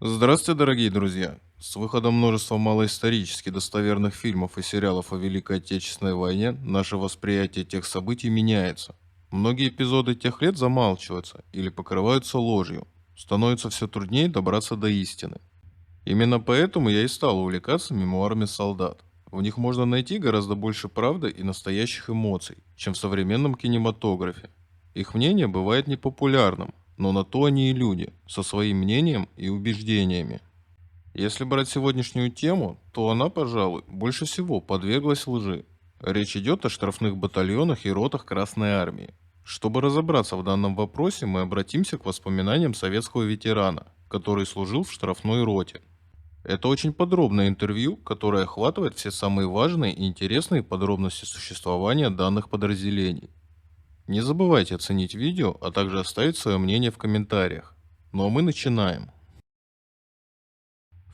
Здравствуйте, дорогие друзья! С выходом множества малоисторически достоверных фильмов и сериалов о Великой Отечественной войне наше восприятие тех событий меняется. Многие эпизоды тех лет замалчиваются или покрываются ложью. Становится все труднее добраться до истины. Именно поэтому я и стал увлекаться мемуарами солдат. В них можно найти гораздо больше правды и настоящих эмоций, чем в современном кинематографе. Их мнение бывает непопулярным, но на то они и люди, со своим мнением и убеждениями. Если брать сегодняшнюю тему, то она, пожалуй, больше всего подверглась лжи. Речь идет о штрафных батальонах и ротах Красной Армии. Чтобы разобраться в данном вопросе, мы обратимся к воспоминаниям советского ветерана, который служил в штрафной роте. Это очень подробное интервью, которое охватывает все самые важные и интересные подробности существования данных подразделений. Не забывайте оценить видео, а также оставить свое мнение в комментариях. Ну а мы начинаем.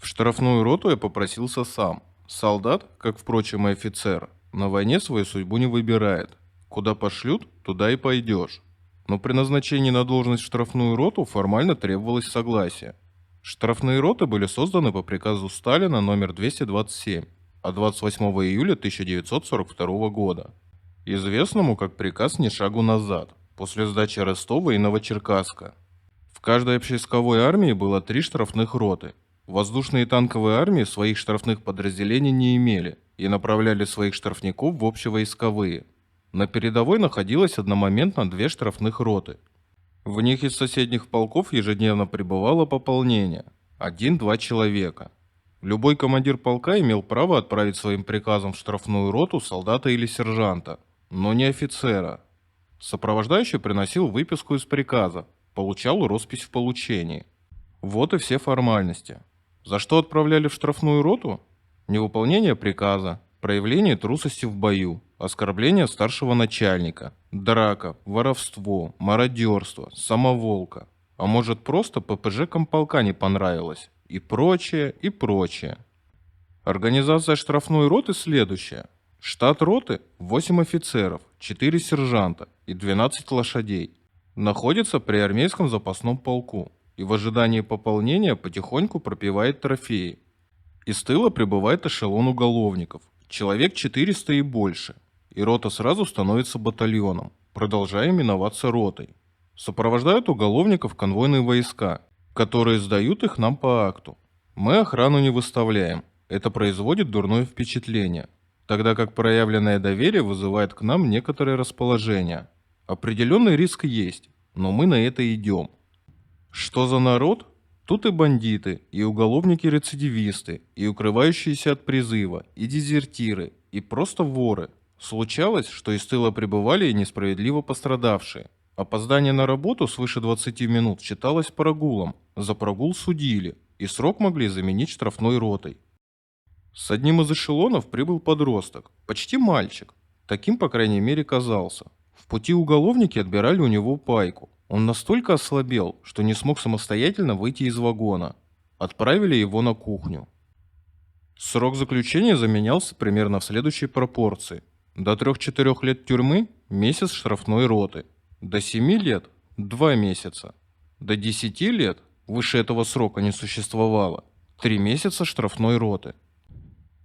В штрафную роту я попросился сам. Солдат, как, впрочем, и офицер, на войне свою судьбу не выбирает. Куда пошлют, туда и пойдешь. Но при назначении на должность в штрафную роту формально требовалось согласие. Штрафные роты были созданы по приказу Сталина номер 227 от 28 июля 1942 года, известному как приказ «Ни шагу назад», после сдачи Ростова и Новочеркасска. В каждой общевойсковой армии было 3 штрафных роты. Воздушные и танковые армии своих штрафных подразделений не имели и направляли своих штрафников в общевойсковые. На передовой находилось одномоментно 2 штрафных роты. В них из соседних полков ежедневно прибывало пополнение – 1-2 человека. Любой командир полка имел право отправить своим приказом в штрафную роту солдата или сержанта, но не офицера. Сопровождающий приносил выписку из приказа, получал роспись в получении. Вот и все формальности. За что отправляли в штрафную роту? Невыполнение приказа, проявление трусости в бою, оскорбление старшего начальника, драка, воровство, мародерство, самоволка. А может, просто ППЖ комполка не понравилось? И прочее, и прочее. Организация штрафной роты следующая. Штат роты – 8 офицеров, 4 сержанта и 12 лошадей. Находится при армейском запасном полку и в ожидании пополнения потихоньку пропивает трофеи. Из тыла прибывает эшелон уголовников, человек 400 и больше, и рота сразу становится батальоном, продолжая именоваться ротой. Сопровождают уголовников конвойные войска, которые сдают их нам по акту. Мы охрану не выставляем, это производит дурное впечатление, тогда как проявленное доверие вызывает к нам некоторое расположение. Определенный риск есть, но мы на это идем. Что за народ? Тут и бандиты, и уголовники-рецидивисты, и укрывающиеся от призыва, и дезертиры, и просто воры. Случалось, что из тыла прибывали и несправедливо пострадавшие. Опоздание на работу свыше 20 минут считалось прогулом, за прогул судили, и срок могли заменить штрафной ротой. С одним из эшелонов прибыл подросток, почти мальчик, таким, по крайней мере, казался. В пути уголовники отбирали у него пайку. Он настолько ослабел, что не смог самостоятельно выйти из вагона. Отправили его на кухню. Срок заключения заменялся примерно в следующей пропорции. До 3-4 лет тюрьмы – месяц штрафной роты. До 7 лет – 2 месяца. До 10 лет, выше этого срока не существовало, 3 месяца штрафной роты.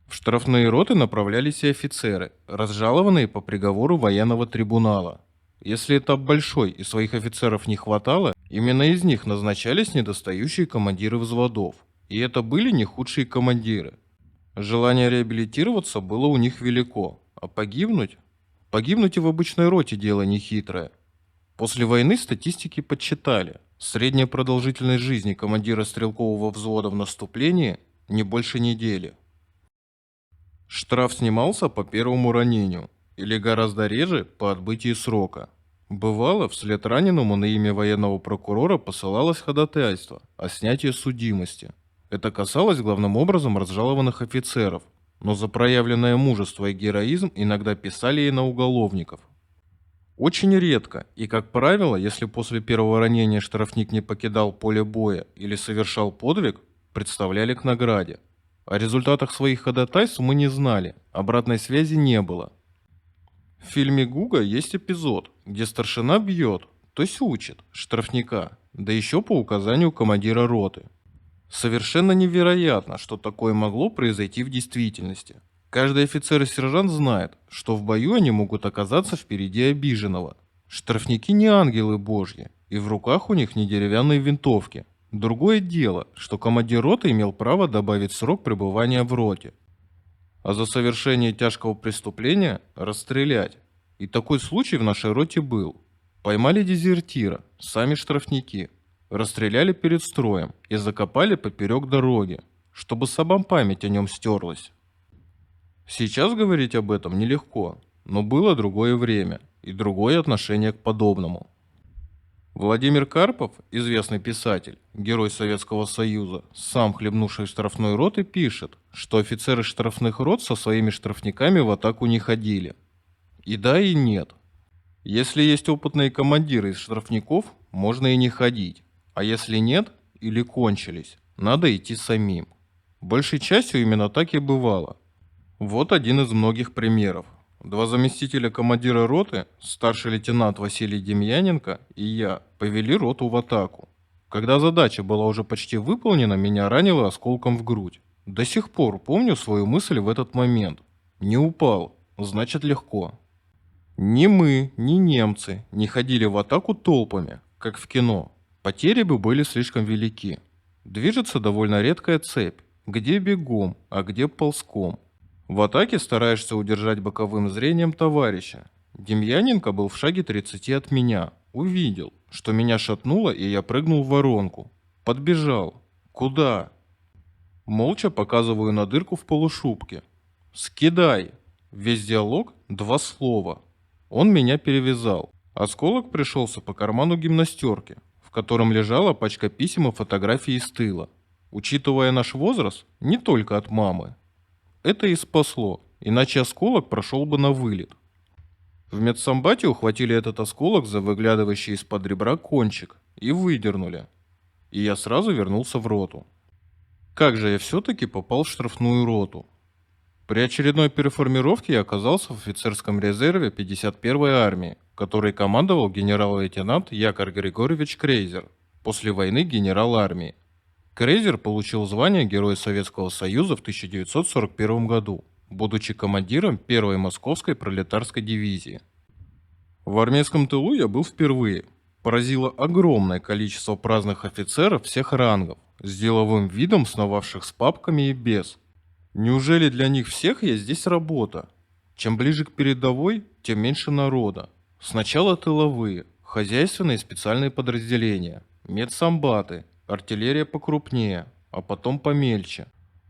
В штрафные роты направлялись и офицеры, разжалованные по приговору военного трибунала. Если этап большой и своих офицеров не хватало, именно из них назначались недостающие командиры взводов. И это были не худшие командиры. Желание реабилитироваться было у них велико, а погибнуть? Погибнуть и в обычной роте дело нехитрое. После войны статистики подсчитали. Средняя продолжительность жизни командира стрелкового взвода в наступлении не больше недели. Штраф снимался по первому ранению или гораздо реже по отбытии срока. Бывало, вслед раненому на имя военного прокурора посылалось ходатайство о снятии судимости. Это касалось главным образом разжалованных офицеров, но за проявленное мужество и героизм иногда писали и на уголовников. Очень редко и, как правило, если после первого ранения штрафник не покидал поле боя или совершал подвиг, представляли к награде. О результатах своих ходатайств мы не знали, обратной связи не было. В фильме «Гуга» есть эпизод, где старшина бьет, то есть учит, штрафника, да еще по указанию командира роты. Совершенно невероятно, что такое могло произойти в действительности. Каждый офицер и сержант знает, что в бою они могут оказаться впереди обиженного. Штрафники не ангелы божьи, и в руках у них не деревянные винтовки. Другое дело, что командир роты имел право добавить срок пребывания в роте, а за совершение тяжкого преступления расстрелять. И такой случай в нашей роте был. Поймали дезертира, сами штрафники, расстреляли перед строем и закопали поперек дороги, чтобы собам память о нем стерлась. Сейчас говорить об этом нелегко, но было другое время и другое отношение к подобному. Владимир Карпов, известный писатель, герой Советского Союза, сам хлебнувший штрафной роты, пишет, что офицеры штрафных рот со своими штрафниками в атаку не ходили. И да, и нет. Если есть опытные командиры из штрафников, можно и не ходить. А если нет, или кончились, надо идти самим. Большей частью именно так и бывало. Вот один из многих примеров. Два заместителя командира роты, старший лейтенант Василий Демьяненко и я, повели роту в атаку. Когда задача была уже почти выполнена, меня ранило осколком в грудь. До сих пор помню свою мысль в этот момент. Не упал, значит легко. Ни мы, ни немцы не ходили в атаку толпами, как в кино. Потери бы были слишком велики. Движется довольно редкая цепь. Где бегом, а где ползком. В атаке стараешься удержать боковым зрением товарища. Демьяненко был в шаге 30 от меня. Увидел, что меня шатнуло, и я прыгнул в воронку. Подбежал. Куда? Молча показываю на дырку в полушубке. «Скидай!» Весь диалог – 2 слова. Он меня перевязал. Осколок пришелся по карману гимнастерки, в котором лежала пачка писем и фотографий из тыла. Учитывая наш возраст, не только от мамы. Это и спасло, иначе осколок прошел бы на вылет. В медсанбате ухватили этот осколок за выглядывающий из-под ребра кончик и выдернули. И я сразу вернулся в роту. Как же я все-таки попал в штрафную роту? При очередной переформировке я оказался в офицерском резерве 51-й армии, которой командовал генерал-лейтенант Яков Григорьевич Крейзер, после войны генерал армии. Крейзер получил звание Героя Советского Союза в 1941 году, будучи командиром 1-й Московской пролетарской дивизии. В армейском тылу я был впервые. Поразило огромное количество праздных офицеров всех рангов, с деловым видом сновавших с папками и без. Неужели для них всех я здесь работа? Чем ближе к передовой, тем меньше народа. Сначала тыловые, хозяйственные и специальные подразделения, медсанбаты, артиллерия покрупнее, а потом помельче.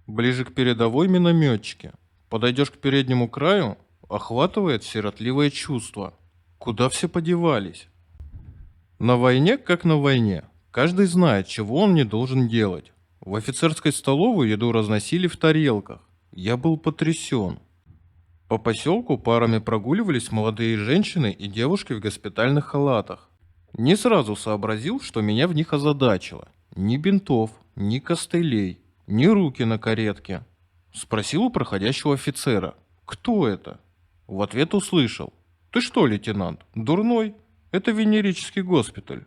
Ближе к передовой минометчики. Подойдешь к переднему краю, охватывает сиротливое чувство. Куда все подевались? На войне, как на войне. Каждый знает, чего он не должен делать. В офицерской столовой еду разносили в тарелках. Я был потрясен. По поселку парами прогуливались молодые женщины и девушки в госпитальных халатах. Не сразу сообразил, что меня в них озадачило. Ни бинтов, ни костылей, ни руки на каретке. Спросил у проходящего офицера: «Кто это?» В ответ услышал: «Ты что, лейтенант, дурной? Это венерический госпиталь».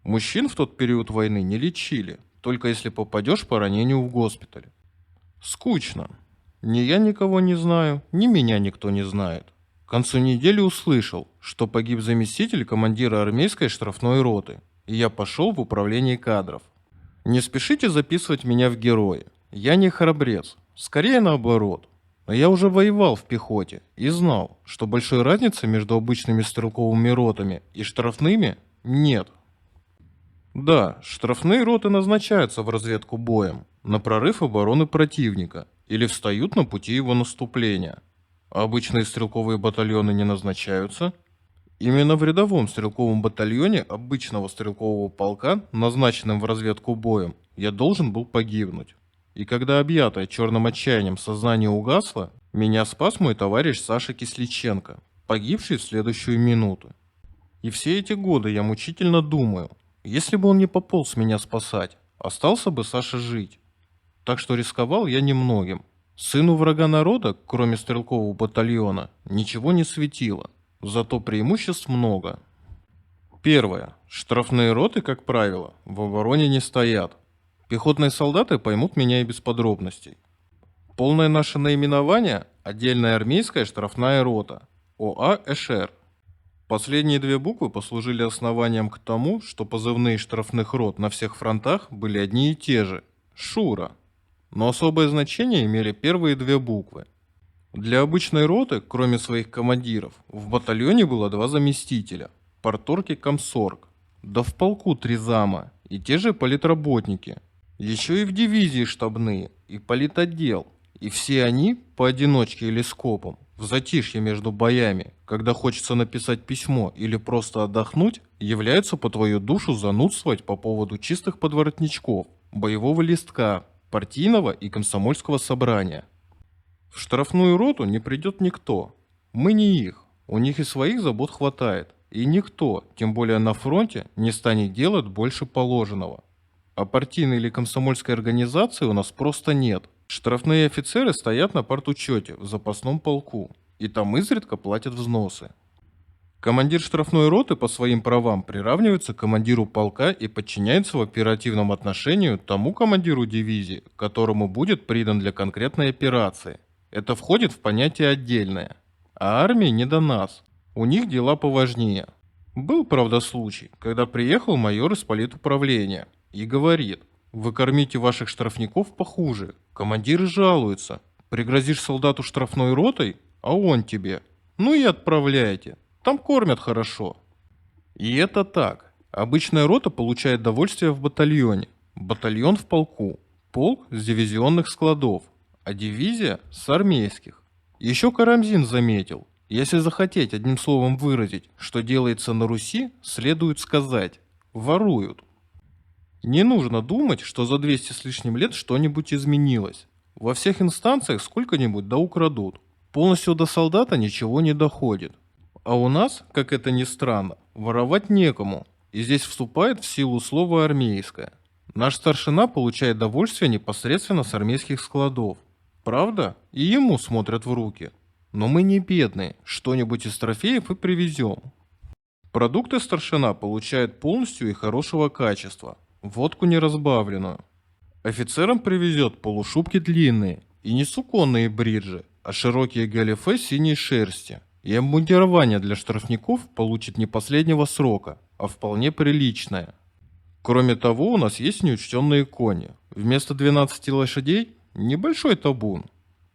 Мужчин в тот период войны не лечили, только если попадешь по ранению в госпиталь. Скучно. Ни я никого не знаю, ни меня никто не знает. К концу недели услышал, что погиб заместитель командира армейской штрафной роты, и я пошел в управление кадров. Не спешите записывать меня в герои. Я не храбрец, скорее наоборот. Но я уже воевал в пехоте и знал, что большой разницы между обычными стрелковыми ротами и штрафными нет. Да, штрафные роты назначаются в разведку боем, на прорыв обороны противника или встают на пути его наступления. А обычные стрелковые батальоны не назначаются. Именно в рядовом стрелковом батальоне обычного стрелкового полка, назначенном в разведку боем, я должен был погибнуть. И когда объятое черным отчаянием сознание угасло, меня спас мой товарищ Саша Кисличенко, погибший в следующую минуту. И все эти годы я мучительно думаю, если бы он не пополз меня спасать, остался бы Саша жить. Так что рисковал я немногим. Сыну врага народа, кроме стрелкового батальона, ничего не светило. Зато преимуществ много. Первое. Штрафные роты, как правило, в обороне не стоят. Пехотные солдаты поймут меня и без подробностей. Полное наше наименование – отдельная армейская штрафная рота, ОА «Эшер». Последние две буквы послужили основанием к тому, что позывные штрафных рот на всех фронтах были одни и те же – «Шура». Но особое значение имели первые две буквы. Для обычной роты, кроме своих командиров, в батальоне было два заместителя – парторг и комсорг, да в полку три зама и те же политработники. Еще и в дивизии штабные и политотдел. И все они, поодиночке или скопом, в затишье между боями, когда хочется написать письмо или просто отдохнуть, являются по твою душу занудствовать по поводу чистых подворотничков, боевого листка, партийного и комсомольского собрания. В штрафную роту не придет никто. Мы не их, у них и своих забот хватает. И никто, тем более на фронте, не станет делать больше положенного. А партийной или комсомольской организации у нас просто нет. Штрафные офицеры стоят на партучете в запасном полку, и там изредка платят взносы. Командир штрафной роты по своим правам приравнивается к командиру полка и подчиняется в оперативном отношении тому командиру дивизии, которому будет придан для конкретной операции. Это входит в понятие «отдельное». А армии не до нас. У них дела поважнее. Был, правда, случай, когда приехал майор из политуправления и говорит: «Вы кормите ваших штрафников похуже. Командиры жалуются. Пригрозишь солдату штрафной ротой, а он тебе: ну и отправляйте. Там кормят хорошо». И это так. Обычная рота получает довольствие в батальоне, батальон в полку, полк с дивизионных складов, а дивизия с армейских. Еще Карамзин заметил: если захотеть одним словом выразить, что делается на Руси, следует сказать: воруют. Не нужно думать, что за 200 с лишним лет что-нибудь изменилось. Во всех инстанциях сколько-нибудь да украдут. Полностью до солдата ничего не доходит. А у нас, как это ни странно, воровать некому. И здесь вступает в силу слово «армейское». Наш старшина получает довольствие непосредственно с армейских складов. Правда? И ему смотрят в руки. Но мы не бедные, что-нибудь из трофеев и привезем. Продукты старшина получает полностью и хорошего качества. Водку неразбавленную. Офицерам привезет полушубки длинные, и не суконные бриджи, а широкие галифе синей шерсти. И обмундирование для штрафников получит не последнего срока, а вполне приличное. Кроме того, у нас есть неучтенные кони. Вместо 12 лошадей – небольшой табун.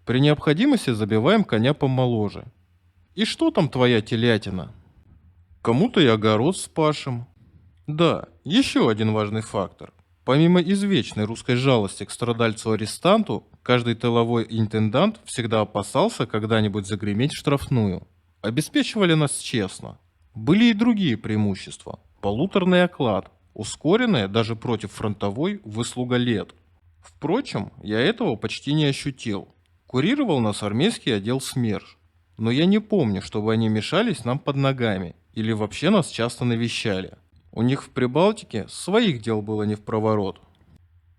При необходимости забиваем коня помоложе. И что там твоя телятина? Кому-то и огород спашем. Да, еще один важный фактор. Помимо извечной русской жалости к страдальцу-арестанту, каждый тыловой интендант всегда опасался когда-нибудь загреметь в штрафную. Обеспечивали нас честно. Были и другие преимущества. Полуторный оклад, ускоренная даже против фронтовой выслуга лет. Впрочем, я этого почти не ощутил. Курировал нас армейский отдел СМЕРШ. Но я не помню, чтобы они мешались нам под ногами или вообще нас часто навещали. У них в Прибалтике своих дел было не впроворот.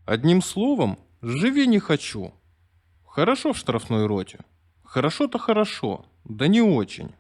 Одним словом, живи не хочу. Хорошо в штрафной роте. Хорошо-то хорошо, да не очень.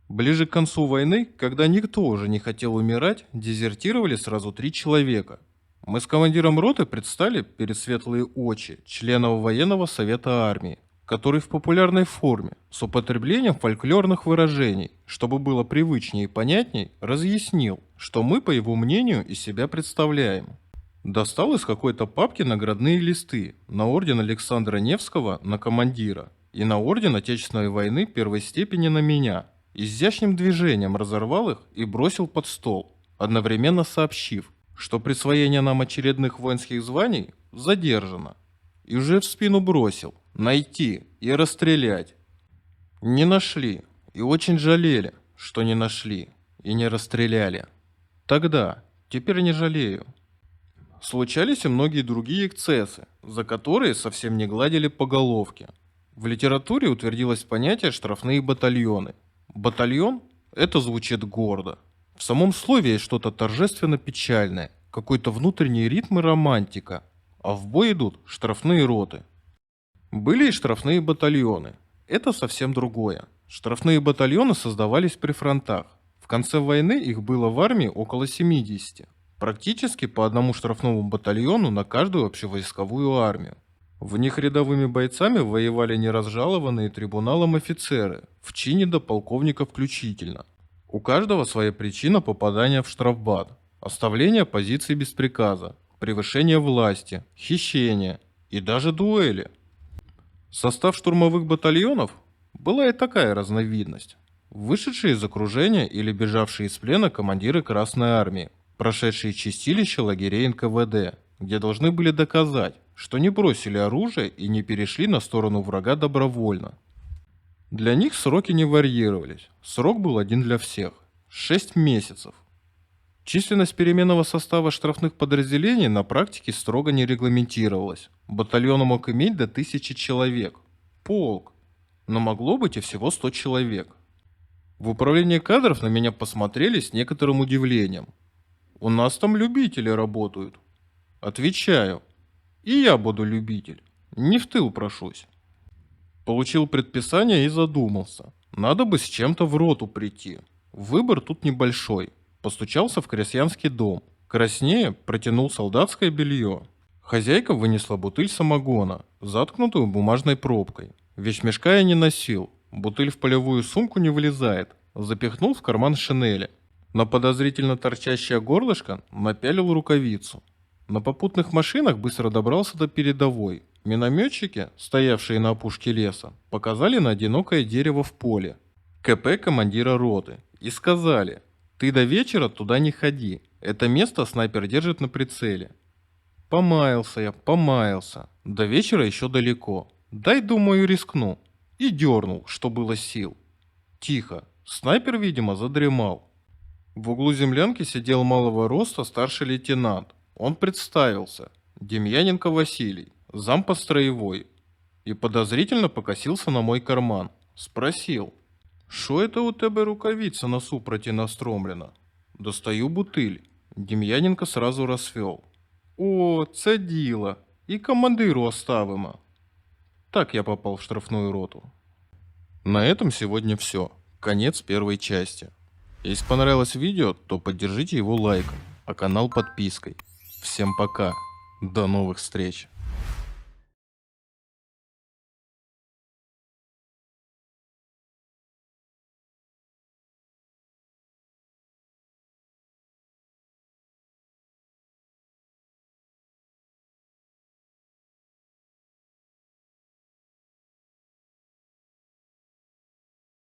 Ближе к концу войны, когда никто уже не хотел умирать, дезертировали сразу 3 человека. Мы с командиром роты предстали перед светлые очи члена военного совета армии, который в популярной форме, с употреблением фольклорных выражений, чтобы было привычнее и понятней, разъяснил, что мы, по его мнению, из себя представляем. Достал из какой-то папки наградные листы на орден Александра Невского на командира и на орден Отечественной войны первой степени на меня. Изящным движением разорвал их и бросил под стол, одновременно сообщив, что присвоение нам очередных воинских званий задержано. И уже в спину бросил: найти и расстрелять. Не нашли, и очень жалели, что не нашли и не расстреляли. Тогда, теперь не жалею. Случались и многие другие эксцессы, за которые совсем не гладили по головке. В литературе утвердилось понятие «штрафные батальоны». Батальон – это звучит гордо. В самом слове есть что-то торжественно печальное, какой-то внутренний ритм и романтика. А в бой идут штрафные роты. Были и штрафные батальоны. Это совсем другое. Штрафные батальоны создавались при фронтах. В конце войны их было в армии около 70. Практически по одному штрафному батальону на каждую общевойсковую армию. В них рядовыми бойцами воевали неразжалованные трибуналом офицеры, в чине до полковника включительно. У каждого своя причина попадания в штрафбат. Оставление позиции без приказа, превышение власти, хищение и даже дуэли. Состав штурмовых батальонов была и такая разновидность. Вышедшие из окружения или бежавшие из плена командиры Красной Армии, прошедшие чистилище лагерей НКВД, где должны были доказать, что не бросили оружие и не перешли на сторону врага добровольно. Для них сроки не варьировались, срок был один для всех – 6 месяцев. Численность переменного состава штрафных подразделений на практике строго не регламентировалась. Батальон мог иметь до 1000 человек. Полк. Но могло быть и всего 100 человек. В управлении кадров на меня посмотрели с некоторым удивлением. У нас там любители работают. Отвечаю. И я буду любитель. Не в тыл прошусь. Получил предписание и задумался. Надо бы с чем-то в роту прийти. Выбор тут небольшой. Постучался в крестьянский дом. Краснее протянул солдатское белье. Хозяйка вынесла бутыль самогона, заткнутую бумажной пробкой. Вещмешка я не носил. Бутыль в полевую сумку не влезает. Запихнул в карман шинели. На подозрительно торчащее горлышко напялил рукавицу. На попутных машинах быстро добрался до передовой. Минометчики, стоявшие на опушке леса, показали на одинокое дерево в поле. КП командира роты. И сказали: «Ты до вечера туда не ходи. Это место снайпер держит на прицеле». Помаялся я, помаялся. До вечера еще далеко. Дай, думаю, рискну. И дернул, что было сил. Тихо. Снайпер, видимо, задремал. В углу землянки сидел малого роста старший лейтенант. Он представился. Демьяненко Василий, зампостроевой. И подозрительно покосился на мой карман. Спросил: «Шо это у тебе рукавица на супроти настромлена?» Достаю бутыль. Дем'яненко сразу расцвел. «О, це діло! І командиру оставимо!» Так я попал в штрафную роту. На этом сегодня все. Конец первой части. Если понравилось видео, то поддержите его лайком, а канал подпиской. Всем пока. До новых встреч.